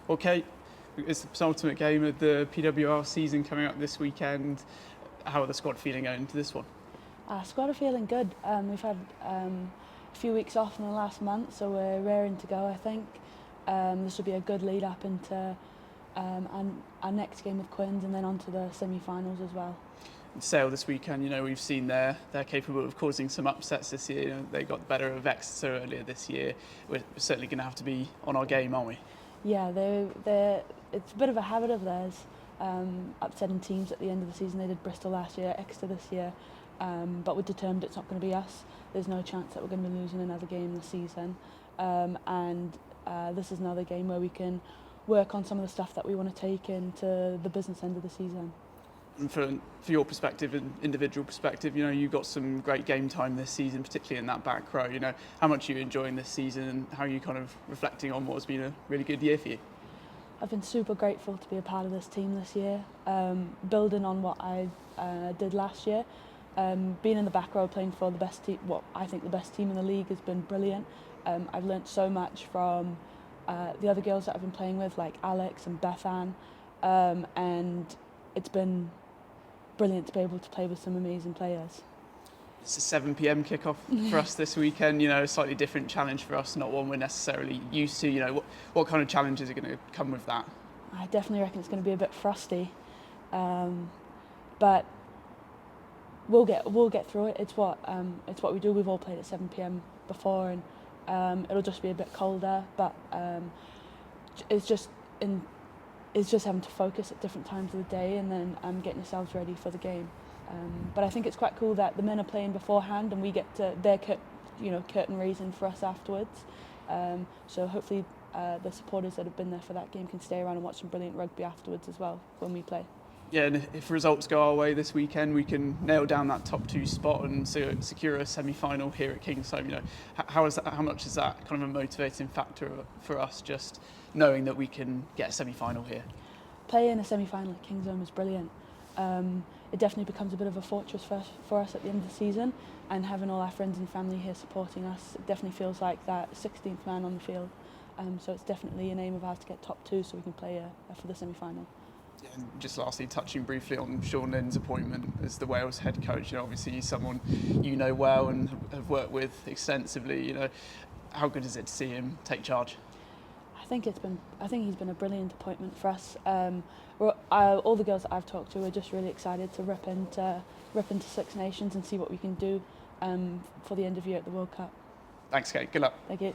Well, Kate, it's the penultimate game of the PWR season coming up this weekend. How are the squad feeling going into this one? Squad are feeling good. We've had a few weeks off in the last month, so we're raring to go, I think. This will be a good lead up into our next game with Quins and then on to the semi-finals as well. Sale this weekend, we've seen they're capable of causing some upsets this year. They got the better of Exeter earlier this year. We're certainly going to have to be on our game, aren't we? Yeah, it's a bit of a habit of theirs, upsetting teams at the end of the season. They did Bristol last year, Exeter this year, but we're determined it's not going to be us. There's no chance that we're going to be losing another game this season, and this is another game where we can work on some of the stuff that we want to take into the business end of the season. And for your perspective and individual perspective, you got some great game time this season, particularly in that back row. How much are you enjoying this season and how are you kind of reflecting on what's been a really good year for you? I've been super grateful to be a part of this team this year, building on what I did last year. Being in the back row playing for the best team, what I think the best team in the league, has been brilliant. I've learnt so much from the other girls that I've been playing with, like Alex and Beth Ann, and it's been brilliant to be able to play with some amazing players. It's a 7 p.m. kickoff for us this weekend, a slightly different challenge for us, not one we're necessarily used to. What kind of challenges are going to come with that? I definitely reckon it's going to be a bit frosty, but we'll get through it. It's what we do. We've all played at 7 p.m. before, and it'll just be a bit colder, but it's just having to focus at different times of the day and then getting yourselves ready for the game. But I think it's quite cool that the men are playing beforehand and we get to their curtain raising for us afterwards. So hopefully the supporters that have been there for that game can stay around and watch some brilliant rugby afterwards as well when we play. Yeah, and if results go our way this weekend, we can nail down that top 2 spot and secure a semi-final here at Kingsholm. How much is that kind of a motivating factor for us, just knowing that we can get a semi-final here? Playing a semi-final at Kingsholm is brilliant. It definitely becomes a bit of a fortress for us at the end of the season, and having all our friends and family here supporting us, it definitely feels like that 16th man on the field. So it's definitely an aim of ours to get top 2 so we can play for the semi-final. And just lastly, touching briefly on Sean Lynn's appointment as the Wales head coach, obviously he's someone you know well and have worked with extensively. How good is it to see him take charge? I think he's been a brilliant appointment for us. All the girls that I've talked to are just really excited to rip into Six Nations and see what we can do for the end of year at the World Cup. Thanks, Kate. Good luck. Thank you.